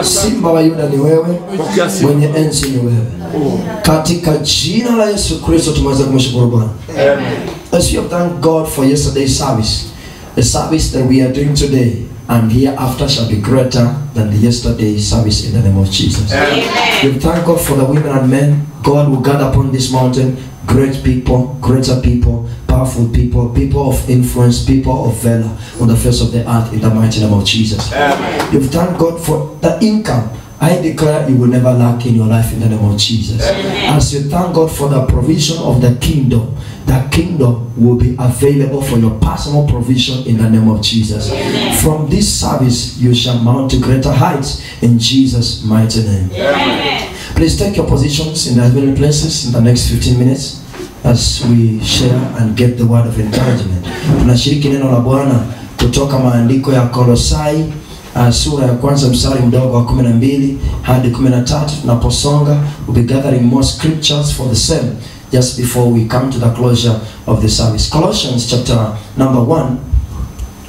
Simba wa Yuda ni wewe, mwenye enzi ni wewe. Katika jina la Yesu Kristo tumeweza kumshukuru Bwana. As you have thanked God for yesterday's service, the service that we are doing today and hereafter shall be greater than the yesterday's service in the name of Jesus. You thank God for the women and men God will gather upon this mountain, great people, greater people, powerful people, people of influence, people of valor on the face of the earth in the mighty name of Jesus. You've thanked God for the income. I declare you will never lack in your life in the name of Jesus. As you thank God for the provision of the kingdom will be available for your personal provision in the name of Jesus. From this service you shall mount to greater heights in Jesus' mighty name. Please take your positions in the heavenly places in the next 15 minutes as we share and get the word of encouragement. Tunashiriki neno la Bwana kutoka maandiko ya Kolosai sura ya kwanza mstari mdogo wa 12 hadi 13. Tunaposonga, we'll be gathering more scriptures for the same just before we come to the closure of the service. Colossians chapter number 1,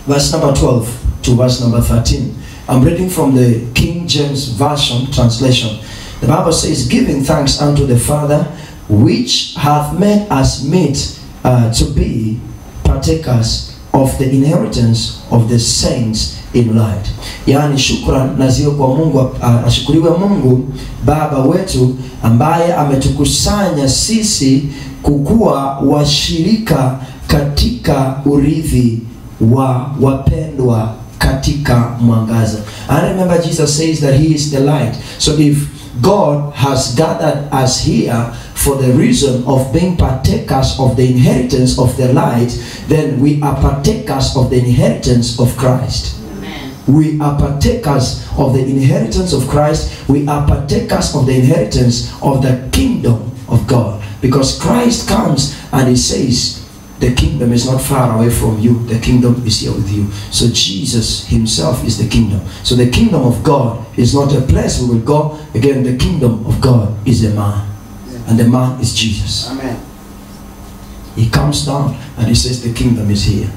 verse number 12 to verse number 13. I'm reading from the King James Version translation. The Bible says, giving thanks unto the Father, which hath made us meet to be partakers of the inheritance of the saints in light. Yani shukran na ziwe kwa Mungu, ashukuriwe Mungu Baba wetu ambaye ametukusanya sisi kukuwa washirika katika urithi wa wapendwa katika mwangaza. I remember Jesus says that he is the light. So if God has gathered us here for the reason of being partakers of the inheritance of the light, then we are partakers of the inheritance of Christ. We are partakers of the inheritance of Christ. We are partakers of the inheritance of the kingdom of God. Because Christ comes and he says, the kingdom is not far away from you. The kingdom is here with you. So Jesus himself is the kingdom. So the kingdom of God is not a place we will go. Again, the kingdom of God is a man. And the man is Jesus. Amen. He comes down and he says the kingdom is here.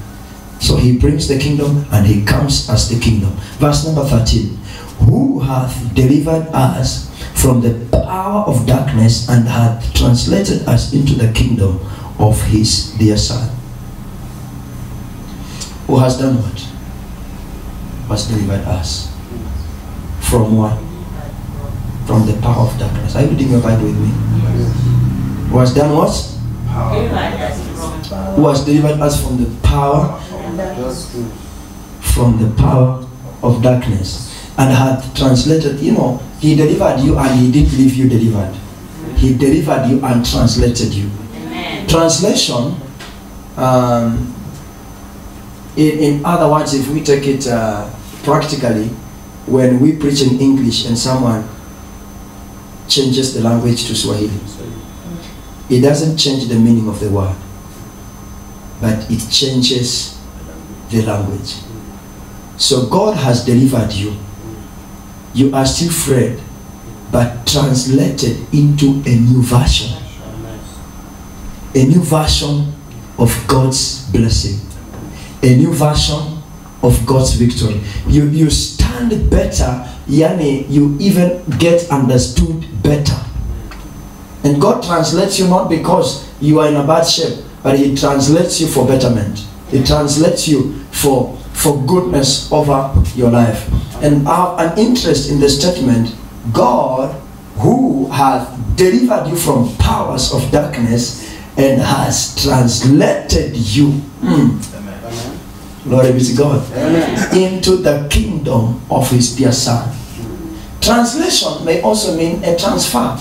So he brings the kingdom and he comes as the kingdom. Verse number 13. Who hath delivered us from the power of darkness and hath translated us into the kingdom of his dear Son. Who has done what? Has delivered us. From what? From the power of darkness. Are you reading your Bible with me? Who has done what? Who has delivered us from the power? From the power of darkness. And hath translated, he delivered you and he didn't leave you delivered. He delivered you and translated you. Translation, in other words, if we take it practically, when we preach in English and someone changes the language to Swahili, it doesn't change the meaning of the word, but it changes the language. So God has delivered you. You are still freed, but translated into a new version. A new version of God's blessing. A new version of God's victory. You stand better, yani you even get understood better. And God translates you not because you are in a bad shape, but he translates you for betterment. He translates you for goodness over your life. And I have an interest in the statement, God who hath delivered you from powers of darkness and has translated you, glory be to God, into the kingdom of his dear Son. Translation may also mean a transfer.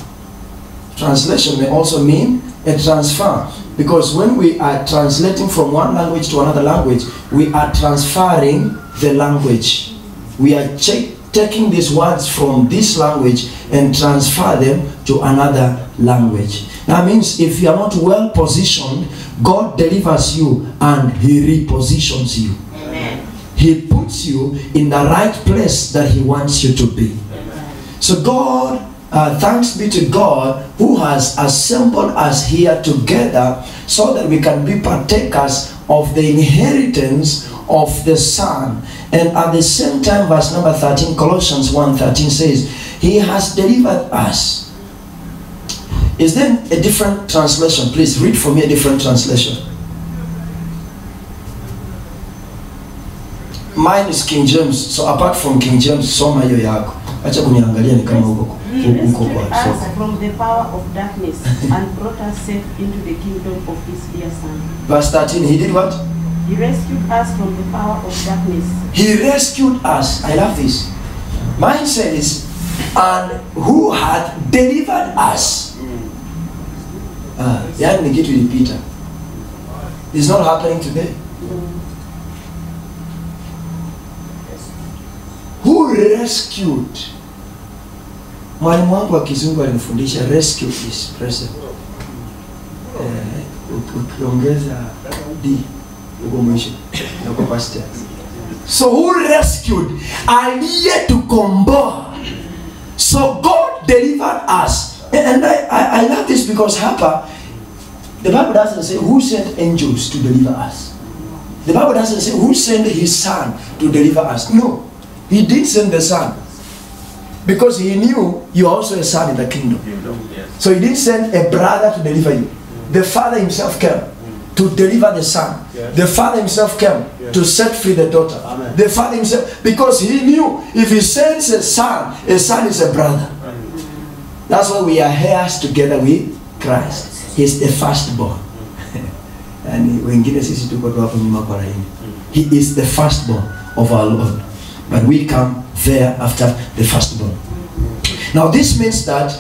Translation may also mean a transfer. Because when we are translating from one language to another language, we are transferring the language. We are taking these words from this language and transfer them to another language. That means if you are not well positioned, God delivers you and he repositions you. Amen. He puts you in the right place that he wants you to be. Amen. So God, thanks be to God who has assembled us here together so that we can be partakers of the inheritance of the Son. And at the same time, verse number 13, Colossians 1:13 says, He has delivered us. Is there a different translation? Please read for me a different translation. Mine is King James. So apart from King James, soma hiyo yako. Acha kuniangalia ni kama uko kwa. From the power of darkness and brought us safe into the kingdom of His dear Son. Verse 13, He did what? He rescued us from the power of darkness. He rescued us. I love this. Mine says, and who had delivered us. Yani ni kitu ilipita. It's not happening today. Who rescued? Mwalimu wangu wa kizungu alinifundisha rescue is present. Ukiongeza D uko mwisho na kwa past tense. So who rescued? Aliyetukomboa. So God delivered us. And I love this because hapa the Bible doesn't say who sent angels to deliver us. The Bible doesn't say who sent His Son to deliver us. No. He did send the Son. Because He knew you are also a son in the kingdom. So He didn't send a brother to deliver you. The Father Himself came to deliver the Son. The Father Himself came to set free the daughter. Amen. The Father Himself, because He knew if He sends a son is a brother. That's why we are heirs together with Christ. He is the firstborn. And wengine sisi tuko tu hapo nyuma kwa laini. He is the firstborn of our Lord. But we come there after the firstborn. Now this means that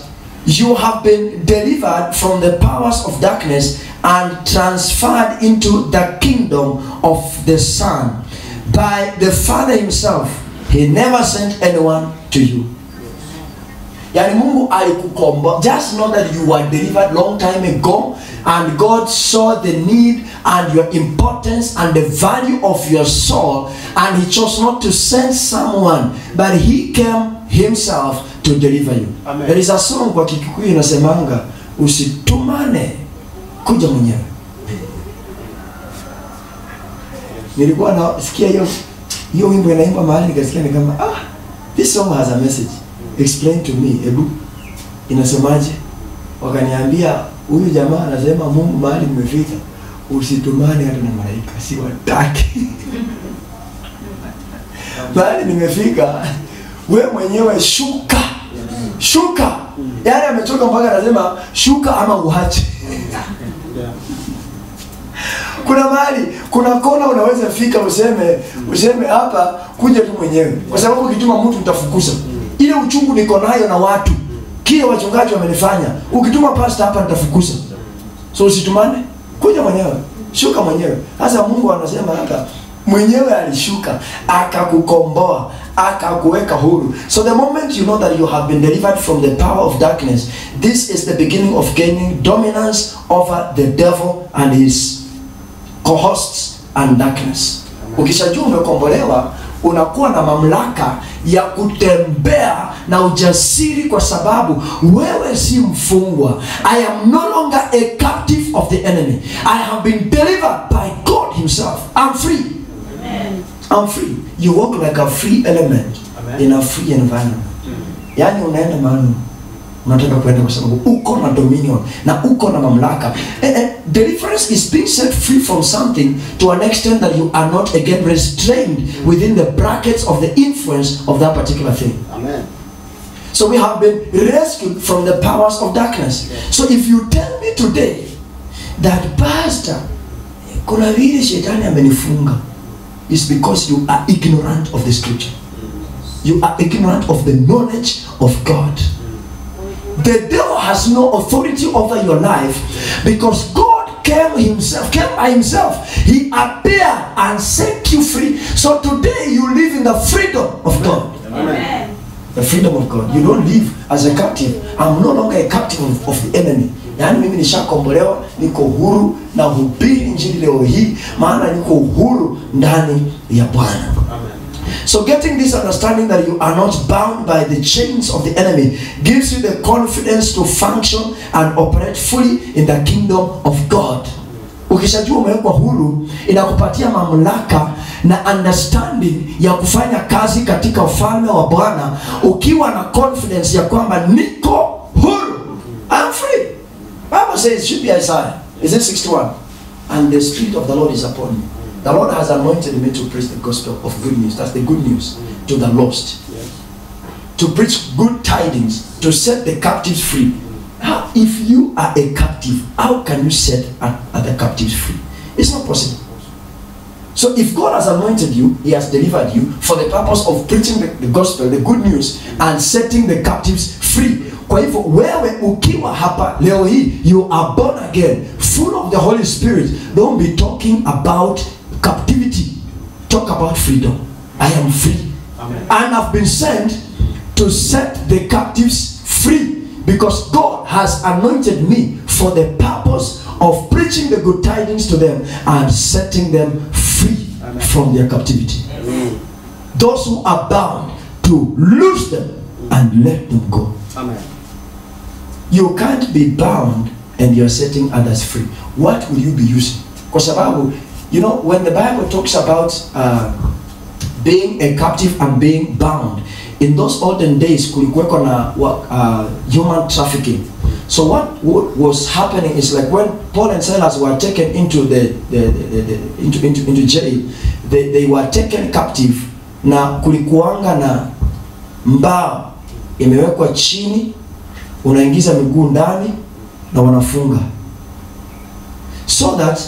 you have been delivered from the powers of darkness and transferred into the kingdom of the Son by the Father Himself. He never sent anyone to you. Yani Mungu alikukomboa. Just know that you were delivered long time ago and God saw the need and your importance and the value of your soul, and He chose not to send someone, but He came Himself to deliver you. Amen. There is a song kwa Kikuyu inasemanga usitumane kuja mwenyewe. Nilikuwa nasikia hiyo wimbo inaimba mahali nikasikia ni kama this song has a message. Explain to me, Ebu. Inasemaje? Wakaniambia huyu jamaa anasema Mungu mahali nimefika usitumane hata na malaika, siwataki. Mahali nimefika wewe mwenyewe shuka. Shuka. Yaani amechoka mpaka anasema shuka ama uache. Kuna mahali, kuna kona unaweza fika useme hapa kuja tu mwenyewe. Kwa sababu ukituma mtu mtafukuza. Ile uchungu niko nayo na watu, kile wachungaji wamenifanya, ukituma pastor hapa nitafukuza. So usitumane, kuja mwenyewe, shuka mwenyewe. Sasa Mungu anasema hapa mwenyewe alishuka, akakukomboa, akakuweka huru. So the moment you know that you have been delivered from the power of darkness, this is the beginning of gaining dominance over the devil and his cohorts and darkness. Ukishajua umekombolewa, unakuwa na mamlaka ya kutembea na ujasiri kwa sababu wewe si mfungwa. I am no longer a captive of the enemy. I have been delivered by God Himself. I'm free. Amen. I'm free. You walk like a free element. Amen. In a free environment. Yani unaenda mahali unataka kwenda kwa sababu uko na dominion na uko na mamlaka. Deliverance is being set free from something to an extent that you are not again restrained within the brackets of the influence of that particular thing. Amen. So we have been rescued from the powers of darkness. Yes. So if you tell me today that pastor kuna vile shetani amenifunga, is because you are ignorant of the scripture. You are ignorant of the knowledge of God. The devil has no authority over your life because God came by Himself. He appeared and set you free. So today you live in the freedom of God. Amen. The freedom of God. You don't live as a captive. I'm no longer a captive of the enemy. Yani mimi nishakombolewa, niko huru na hubiri injili leo hii, maana niko huru ndani ya Bwana. So getting this understanding that you are not bound by the chains of the enemy gives you the confidence to function and operate fully in the kingdom of God. Ukishajua umewekwa huru, inakupatia mamlaka na understanding ya kufanya kazi katika ufalme wa Bwana ukiwa na confidence ya kwamba niko huru. I'm free. Bible says it should be Isaiah. Is it 61? And the Spirit of the Lord is upon me. The Lord has anointed me to preach the gospel of good news. That's the good news to the lost. To preach good tidings, to set the captives free. How, if you are a captive, how can you set other captives free? It's not possible. So if God has anointed you, He has delivered you for the purpose of preaching the gospel, the good news, and setting the captives free. Kwa hivyo wewe ukiwa hapa leo hii, you are born again, full of the Holy Spirit. Don't be talking about captivity. Talk about freedom. I am free. Amen. And I've been sent to set the captives free, because God has anointed me for the purpose of preaching the good tidings to them and setting them free. Amen. From their captivity. Amen. Those who are bound, to loose them and let them go. Amen. You can't be bound and you're setting others free. What will you be using? Kwa sababu, you know, when the Bible talks about being a captive and being bound, in those olden days kulikuweko na human trafficking. So what was happening is, like when Paul and Silas were taken into into jail, they were taken captive, na kulikuanga na mbao imewekwa chini, unaingiza miguu ndani na wanafunga, so that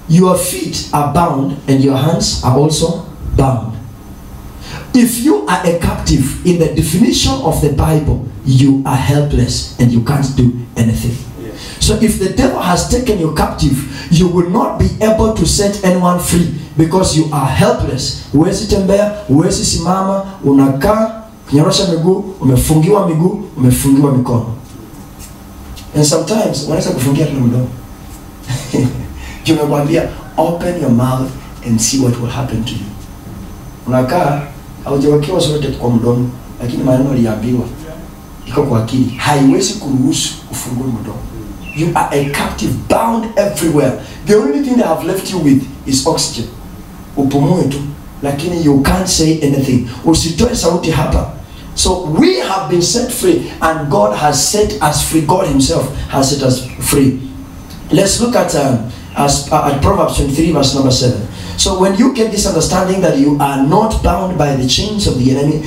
your feet are bound and your hands are also bound. If you are a captive, in the definition of the Bible, you are helpless and you can't do anything. Yes. So if the devil has taken you captive, you will not be able to set anyone free, because you are helpless. Huwezi tembea, huwezi simama, unakaa, kunyorosha miguu, umefungiwa miguu, umefungiwa mikono. And sometimes wanaweza kufungia tu mdomo. Kimemwambia open your mouth and see what will happen to you. Unakaa haujawekewa zote kwa mdomo, lakini maneno aliambiwa iko kwa akili, haiwezi kuruhusu ufungue mdomo. You are a captive, bound everywhere. The only thing they have left you with is oxygen. Upumue tu, lakini you can't say anything. Usitoe sauti hapa. So we have been set free, and God has set us free. God Himself has set us free. Let's look at Proverbs 23 verse number 7. So when you get this understanding that you are not bound by the chains of the enemy,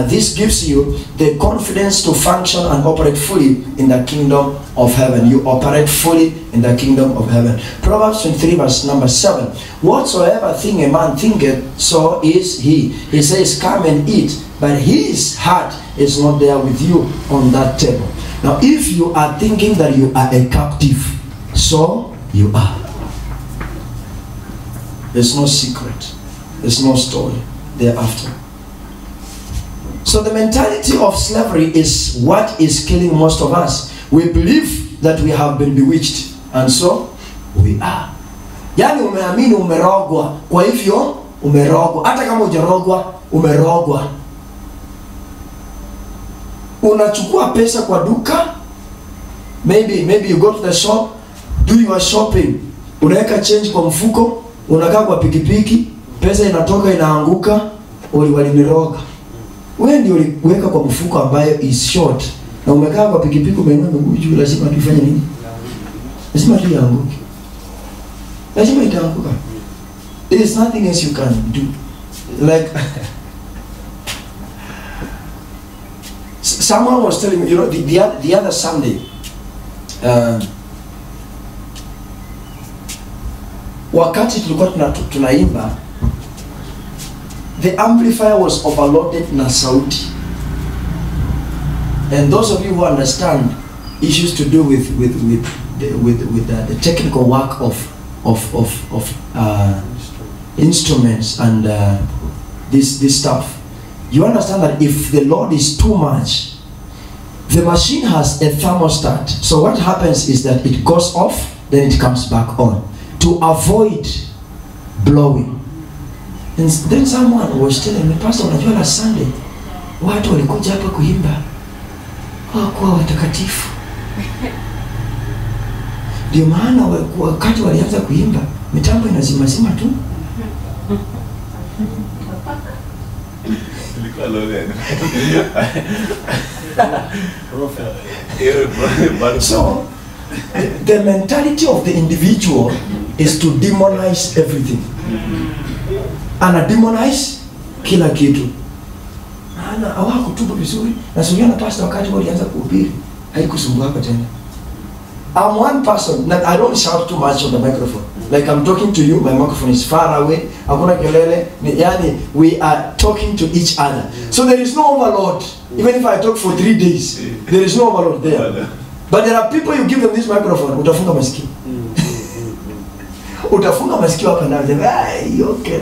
this gives you the confidence to function and operate fully in the kingdom of heaven. You operate fully in the kingdom of heaven. Proverbs 23 verse number 7. Whatsoever thing a man thinketh, so is he. He says, come and eat, but his heart is not there with you on that table. Now if you are thinking that you are a captive, so you are. There's no secret. There's no story thereafter. So the mentality of slavery is what is killing most of us. We believe that we have been bewitched, and so we are. Yani umeamini umerogwa, kwa hivyo umerogwa. Hata kama hujarogwa, umerogwa. Unachukua pesa kwa duka, maybe you go to the shop, do your shopping, unaweka change kwa mfuko, unakaa kwa pikipiki, pesa inatoka inaanguka, waliniroga. Wewe ndio uliweka kwa mfuko ambayo is short, na umekaa kwa pikipiki, umeinua miguu juu, lazima tufanye nini? Lazima tuanguke. Lazima itaanguka. There is nothing else you can do. Like someone was telling me, you know, the other Sunday, wakati tulikuwa tunaimba, the amplifier was overloaded na sauti. And those of you who understand issues to do with the technical work of instruments and this stuff, you understand that if the load is too much, the machine has a thermostat. So what happens is that it goes off, then it comes back on, to avoid blowing. And then someone was telling me, Pastor, unajua last Sunday watu walikuja hapa kuimba, hawakuwa watakatifu. Ndio maana wakati walianza kuimba, mitambo inazima tu. So, the mentality of the individual is to demonize everything. Ana-demonize kila kitu. Ana hawakutubu vizuri. Na suriana pastor wakati walianza kuhubiri haikusumbua hapa tena. I'm one person that I don't shout too much on the microphone. Like I'm talking to you, my microphone is far away. Hakuna kelele. Yani we are talking to each other. So there is no overload. Even if I talk for 3 days, there is no overload there. But there are people, you give them this microphone, utafunga masikio. Utafunga masikio hapa na okay.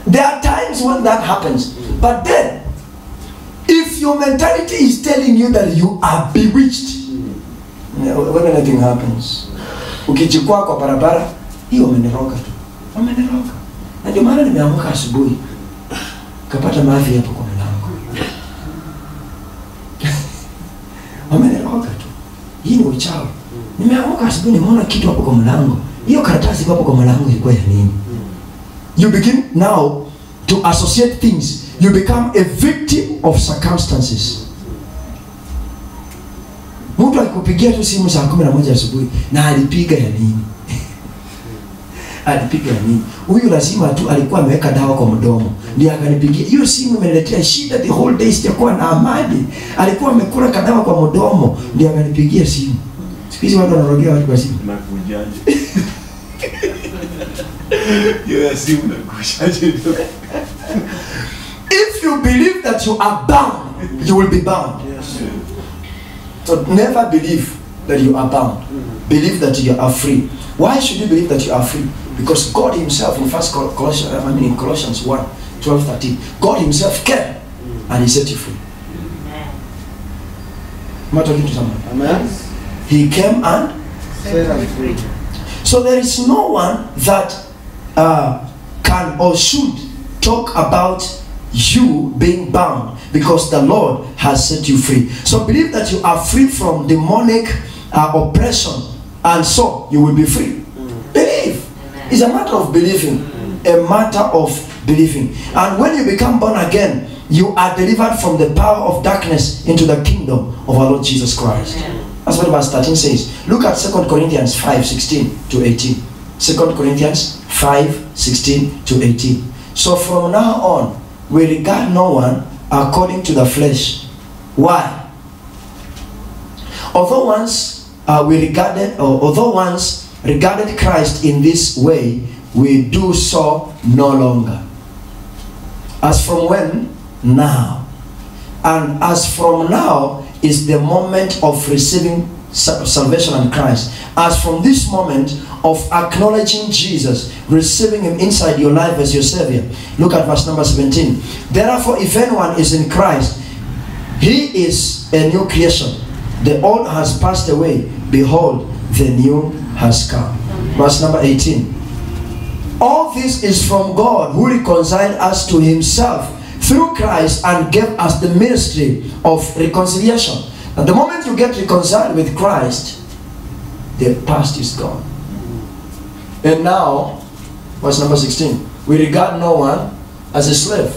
There are times when that happens. But then, if your mentality is telling you that you are bewitched, when anything happens, ukichukua kwa barabara, hiyo umeniroga tu. Umeniroga. Na ndio maana nimeamka asubuhi. Kapata mavi hapo kwa mlango. Umeniroga tu. Hii ni uchawi. Nimeamka asubuhi nimeona kitu hapo kwa mlango. Hiyo karatasi hapo kwa mlango ilikuwa ya nini? You begin now to associate things. You become a victim of circumstances. Mtu alikupigia tu simu saa 11 asubuhi na alipiga ya nini? Alipiga ya nini? Huyu lazima tu alikuwa ameweka dawa kwa mdomo. Ndiye akanipigia. Hiyo simu imeniletea shida the whole day, sijakuwa na amani. Alikuwa amekula kadawa kwa mdomo, ndiye akanipigia simu. Siku hizi watu wanarogia watu kwa simu. Nakujaje? Hiyo simu nakujaje? If you believe that you are bound, you will be bound. Yes. So never believe that you are bound. Believe that you are free. Why should you believe that you are free? Because God Himself in Colossians 1:12-13, God Himself came and He set you free. Am I talking to someone? Amen. He came and Set us free. so there is no one that can or should talk about you being bound, because the Lord has set you free. So believe that you are free from demonic oppression, and so you will be free. Believe. It's a matter of believing. A matter of believing. And when you become born again, you are delivered from the power of darkness into the kingdom of our Lord Jesus Christ. That's what verse 13 says. Look at 2 Corinthians 5:16-18. 2 Corinthians 5:16-18. So from now on, we regard no one according to the flesh. Why? Although once regarded Christ in this way, we do so no longer. As from when? Now. And as from now is the moment of receiving salvation in Christ. As from this moment of acknowledging Jesus, receiving Him inside your life as your Savior. Look at verse number 17. Therefore, if anyone is in Christ, he is a new creation. The old has passed away. Behold, the new has come. Verse number 18. All this is from God, who reconciled us to Himself through Christ and gave us the ministry of reconciliation. At the moment you get reconciled with Christ, the past is gone. And now, verse number 16, we regard no one as a slave,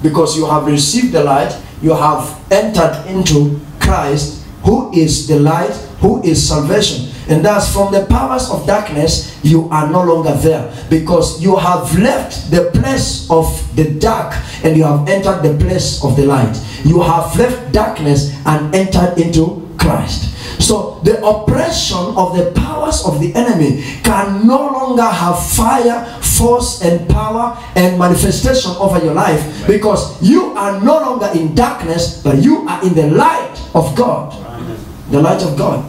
because you have received the light, you have entered into Christ, who is the light, who is salvation. And thus from the powers of darkness, you are no longer there, because you have left the place of the dark and you have entered the place of the light. You have left darkness and entered into Christ. So the oppression of the powers of the enemy can no longer have fire, force and power and manifestation over your life, because you are no longer in darkness, but you are in the light of God. The light of God.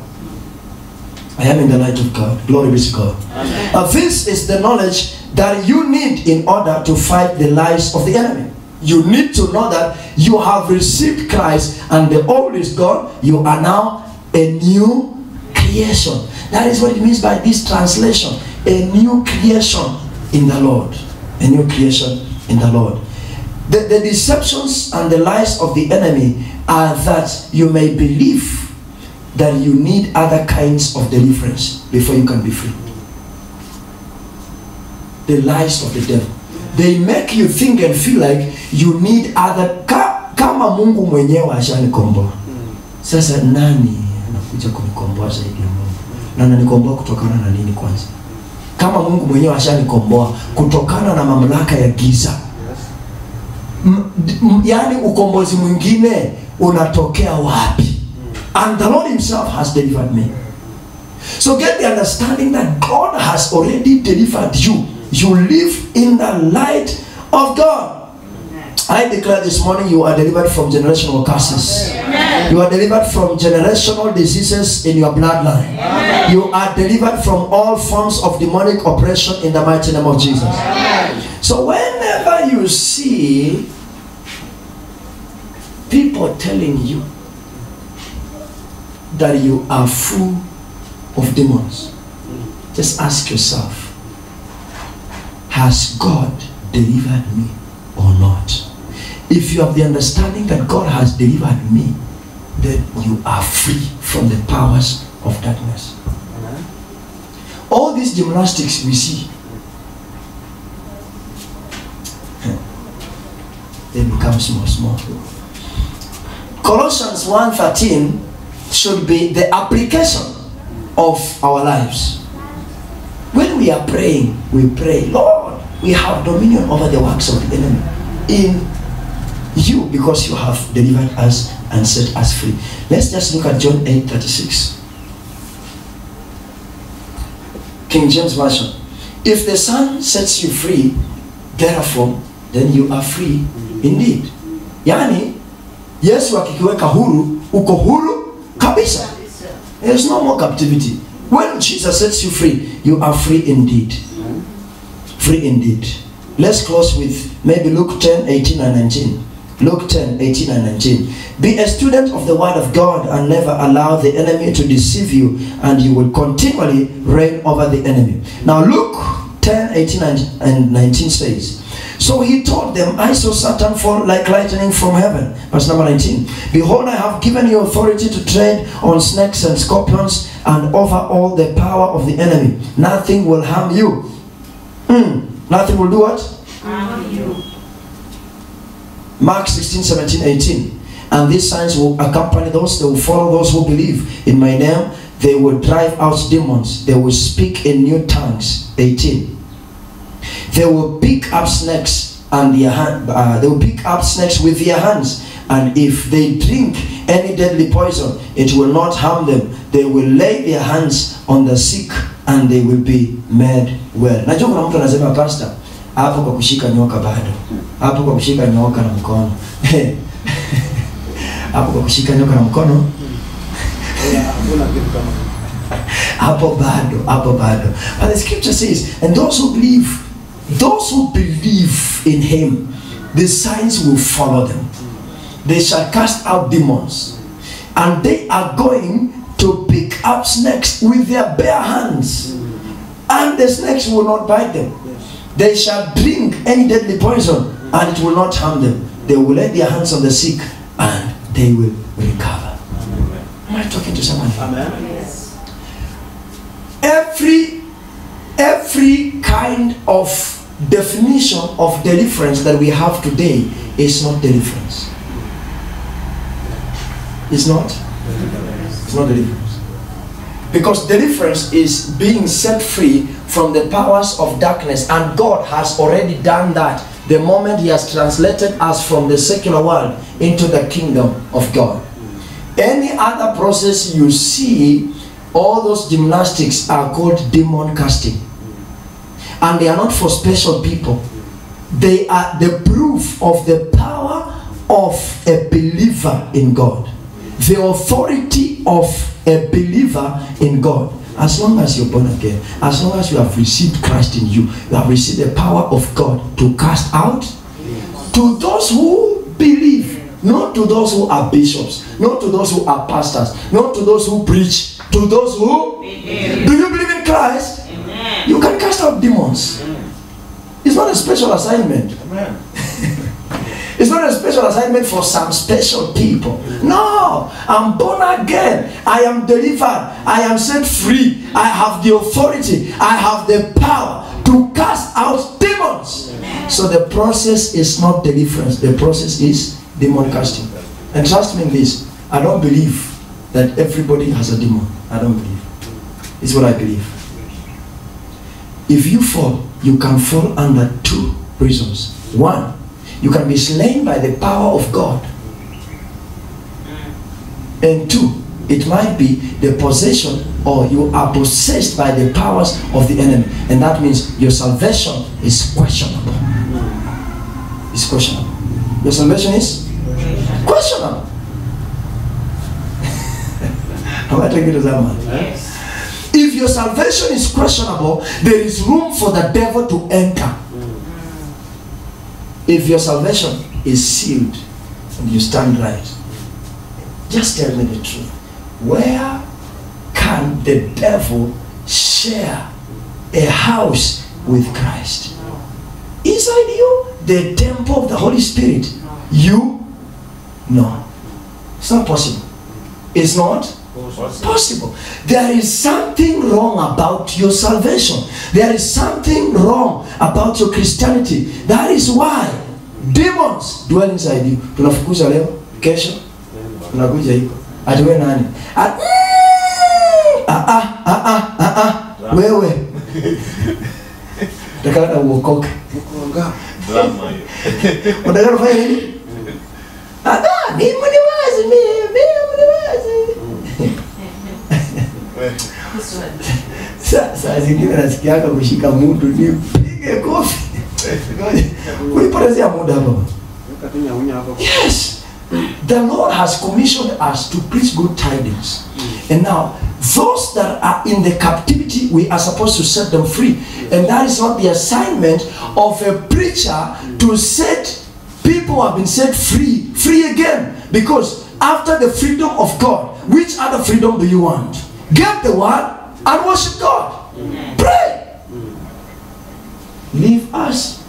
I am in the light of God. Glory be to God. This is the knowledge that you need in order to fight the lies of the enemy. You need to know that you have received Christ and the old is gone. You are now a new creation. That is what it means by this translation. A new creation in the Lord. A new creation in the Lord. The deceptions and the lies of the enemy are that you may believe that you need other kinds of deliverance before you can be free. The lies of the devil. they make you think and feel like you need other kama Mungu mwenyewe ashanikomboa. Sasa nani anakuja kunikomboa zaidi ya Mungu? Na ananikomboa kutokana na nini kwanza? Kama Mungu mwenyewe ashanikomboa kutokana na mamlaka ya giza. Yani ukombozi mwingine unatokea wapi? And the Lord himself has delivered me. So get the understanding that God has already delivered you. You live in the light of God. I declare this morning you are delivered from generational curses. Amen. You are delivered from generational diseases in your bloodline. Amen. You are delivered from all forms of demonic oppression in the mighty name of Jesus. Amen. So whenever you see people telling you that you are full of demons, just ask yourself, has God delivered me or not? If you have the understanding that God has delivered me, then you are free from the powers of darkness. All these gymnastics we see, they become small. Colossians 1:13 should be the application of our lives. When we are praying, we pray, Lord, we have dominion over the works of the enemy in you because you have delivered us and set us free. Let's just look at John 8:36. King James Version. If the Son sets you free, therefore, then you are free indeed. Yani, Yesu akikiweka huru, uko huru kabisa. There's no more captivity. When Jesus sets you free, you are free indeed. Free indeed. Let's close with maybe Luke 10:18 and 19. Luke 10:18 and 19. Be a student of the word of God and never allow the enemy to deceive you, and you will continually reign over the enemy. Now Luke 10:18 and 19 says, so he told them, I saw Satan fall like lightning from heaven. Verse number 19. Behold, I have given you authority to tread on snakes and scorpions and over all the power of the enemy. Nothing will harm you. Nothing will do what? Harm you. Mark 16:17-18. And these signs will accompany those, they will follow those who believe in my name. They will drive out demons. They will speak in new tongues. 18. They will pick up snakes and they will pick up snakes with their hands, and if they drink any deadly poison, it will not harm them. They will lay their hands on the sick and they will be made well. Najua kuna mtu anasema pastor, hapo kwa kushika nyoka bado. Hapo kwa kushika nyoka na mkono. Hapo kwa kushika nyoka na mkono. Hapo bado. And the scripture says, and those who believe in him, the signs will follow them. They shall cast out demons, and they are going to pick up snakes with their bare hands, and the snakes will not bite them. They shall drink any deadly poison, and it will not harm them. They will lay their hands on the sick, and they will recover. Amen. Am I talking to someone? Amen. Yes. Every kind of definition of deliverance that we have today is not deliverance. It's not deliverance. Because deliverance is being set free from the powers of darkness, and God has already done that the moment he has translated us from the secular world into the kingdom of God. Any other process you see, all those gymnastics are called demon casting. And they are not for special people. They are the proof of the power of a believer in God. The authority of a believer in God. As long as you're born again, as long as you have received Christ in you, you have received the power of God to cast out. To those who believe, not to those who are bishops, not to those who are pastors, not to those who preach, to those who believe. Do you believe in Christ? Amen. You can cast out demons. Amen. It's not a special assignment. Amen. It's not a special assignment for some special people. No, I'm born again. I am delivered. I am set free. I have the authority. I have the power to cast out demons. Amen. So the process is not deliverance. The process is demon casting. And trust me in this, I don't believe that everybody has a demon. I don't believe. It's what I believe. If you fall, you can fall under two reasons. One, you can be slain by the power of God. And two, it might be the possession, or you are possessed by the powers of the enemy. And that means your salvation is questionable. It's questionable. Your salvation is questionable. Am I taking to that man? Yes. If your salvation is questionable, there is room for the devil to enter. If your salvation is sealed and you stand right, just tell me the truth. Where can the devil share a house with Christ? Inside you, the temple of the Holy Spirit. You? No. It's not possible. It's not possible. There is something wrong about your salvation. There is something wrong about your Christianity. That is why demons dwell inside you. Tunafukuza leo, kesho tunakuja hiko. Atiwe nani? Wewe. Takana uokoke. Drama hiyo. Unataka kufanya nini? Mimi ni wazi, mimi ni wazi. Sasa zingine nasikianga kushika mtu nipige kofi. Ulipotezea muda hapa. Yes. The Lord has commissioned us to preach good tidings. And now, those that are in the captivity, we are supposed to set them free. And that is not the assignment of a preacher to set people who have been set free again. Because after the freedom of God, which other freedom do you want? Get the word and worship God. Pray. Leave us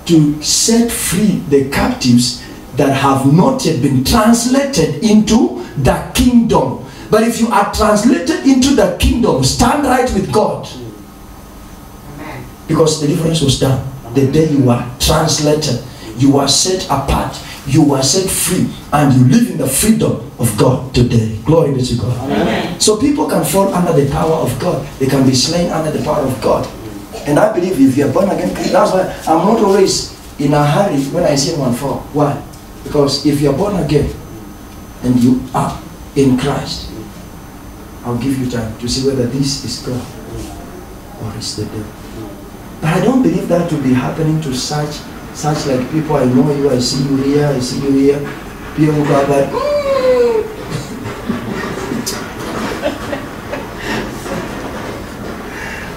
to set free the captives that have not yet been translated into the kingdom. But if you are translated into the kingdom, stand right with God. Because the difference was done. The day you are translated, you are set apart, you are set free, and you live in the freedom of God today. Glory be to God. Amen. So people can fall under the power of God. They can be slain under the power of God. And I believe if you are born again, that's why I'm not always in a hurry when I see one fall. Why? Because if you are born again and you are in Christ, I'll give you time to see whether this is God or is the devil. But I don't believe that will be happening to such like people. I know you, I see you here, I see you here. People who go like,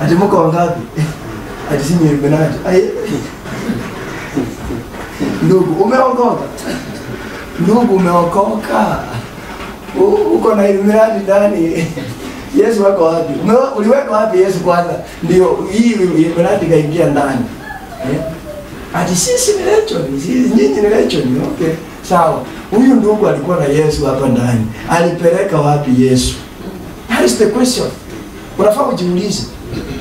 ati mko wangapi? Ati si ni Benadi. Ndugu, umeokoka? Ndugu, umeokoka? Uko na Illuminati ndani. Yesu wako wapi? Uliweka wapi Yesu kwanza? Ndio hii Illuminati kaingia ndani. Ati sisi ni lechoni, sisi nyinyi ni lechoni. Okay, sawa. Huyu ndugu alikuwa na Yesu hapa ndani. Alipeleka wapi Yesu? That is the question. Unafaa kujiulize.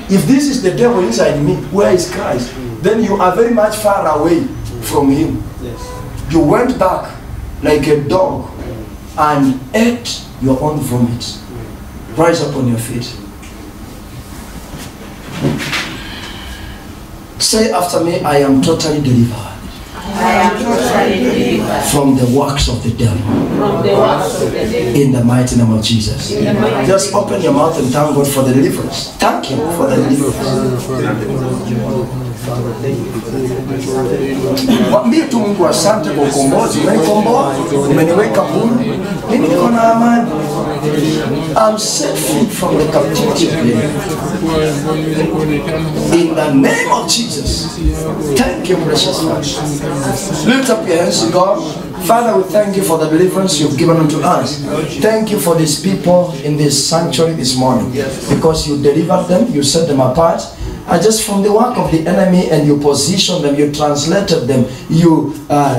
If this is the devil inside me, where is Christ? Then you are very much far away from him. Yes. You went back like a dog and ate your own vomit. Rise up on your feet. Say after me, I am totally delivered. I am totally delivered from the works of the devil. from the works of the devil. In the mighty name of Jesus. Just open your mouth and thank God for the deliverance. Thank Him for the deliverance. Mwambie tu Mungu asante kwa ukombozi. Umenikomboa, umeniweka huru. Mimi niko na amani. I'm set free from the captivity of the enemy. In the name of Jesus. Thank you, precious Lord. Lift up your hands to God. Father, we thank you for the deliverance you've given unto us. Thank you for these people in this sanctuary this morning. Because you delivered them, you set them apart, just from the work of the enemy, and you position them, you translated them, you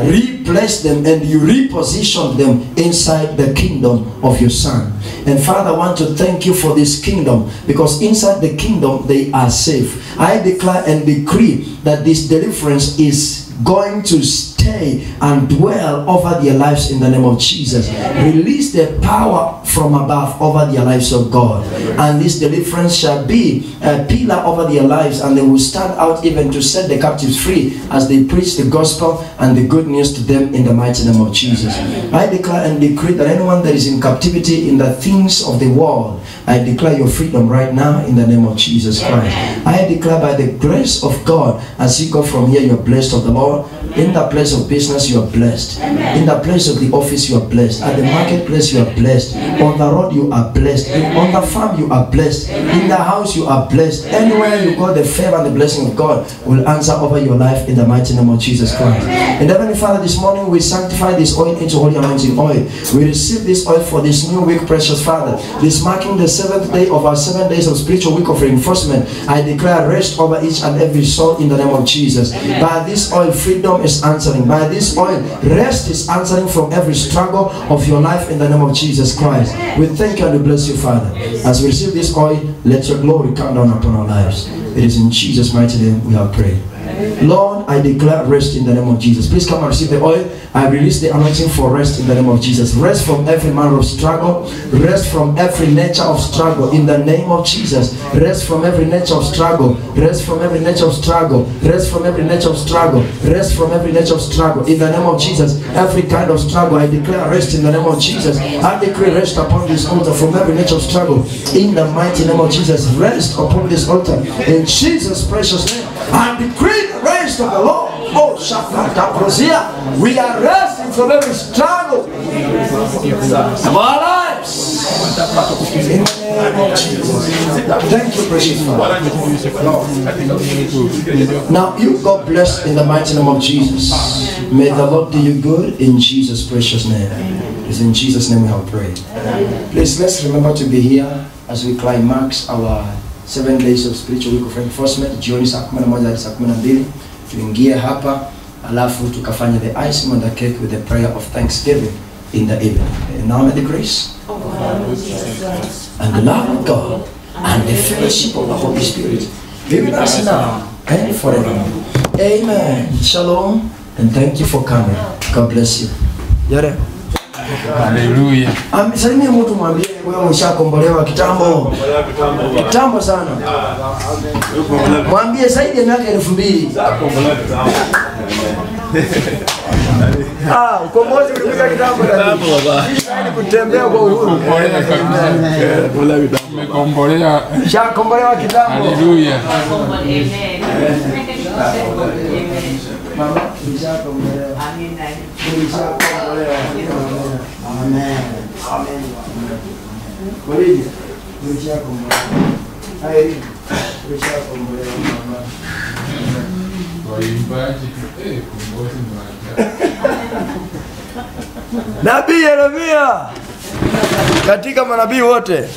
replaced them, and you repositioned them inside the kingdom of your Son. And Father, I want to thank you for this kingdom, because inside the kingdom they are safe. I declare and decree that this deliverance is going to stay and dwell over their lives in the name of Jesus. Release the power from above over their lives, of God. And this deliverance shall be a pillar over their lives, and they will stand out even to set the captives free as they preach the gospel and the good news to them in the mighty name of Jesus. I declare and decree that anyone that is in captivity in the things of the world, I declare your freedom right now in the name of Jesus Christ. I declare by the grace of God, as you go from here, you are blessed of the Lord. In the place of business, you are blessed. In the place of the office, you are blessed. At the marketplace, you are blessed. On the road, you are blessed. On the farm, you are blessed. In the house, you are blessed. Anywhere you go, the favor and the blessing of God will answer over your life in the mighty name of Jesus Christ. And Heavenly Father, this morning we sanctify this oil into holy anointing oil. We receive this oil for this new week, precious Father. This marking the 7th day of our 7 days of spiritual week of reinforcement. I declare rest over each and every soul in the name of Jesus. By this oil, freedom is answering. By this oil, rest is answering from every struggle of your life in the name of Jesus Christ. We thank you and we bless you, Father. As we receive this oil, let your glory come down upon our lives. It is in Jesus' mighty name we have prayed. Lord, I declare rest in the name of Jesus. Please come and receive the oil. I release the anointing for rest in the name of Jesus. Rest from every manner of struggle. Rest from every nature of struggle in the name of Jesus. Rest from every nature of struggle. Rest from every nature of struggle. Rest from every nature of struggle. Rest from every nature of struggle in the name of Jesus. Every kind of struggle, I declare rest in the name of Jesus. I declare rest upon this altar from every nature of struggle in the mighty name of Jesus. Rest upon this altar in Jesus' precious name. I decree the rest of the Lord. Oh, Shakata, we are resting from every struggle of our lives. In the name of Jesus. Thank you, precious Father. Now, you God bless in the mighty name of Jesus. May the Lord do you good in Jesus' precious name. It's in Jesus' name we have prayed. Please, let's remember to be here as we climax our 7 days of spiritual week of reinforcement. Jioni saa 11 hadi saa 12 tuingie hapa, alafu tukafanya the icing on the cake with the prayer of thanksgiving in the evening. And now may the grace and the love of God and the fellowship of the Holy Spirit be with us now and forever. Amen. Shalom, and thank you for coming. God bless you. Yare. Hallelujah. Salimia mtu mwambie wewe ushakombolewa kitambo. Kitambo sana. Mwambie zaidi ya miaka 2000. Ukombozi ulifika kitambo baba. Ni kutembea kwa uhuru. Umekombolewa. Shakombolewa kitambo. Hallelujah. Mama, nishakombolewa. Amina. Nishakombolewa. Amen. Amen. Bolivia, nishakombolewa. Hai, nishakombolewa mama. Waimbaji, kombozi mwaja. Nabii Yeremia katika manabii wote. Yeremia.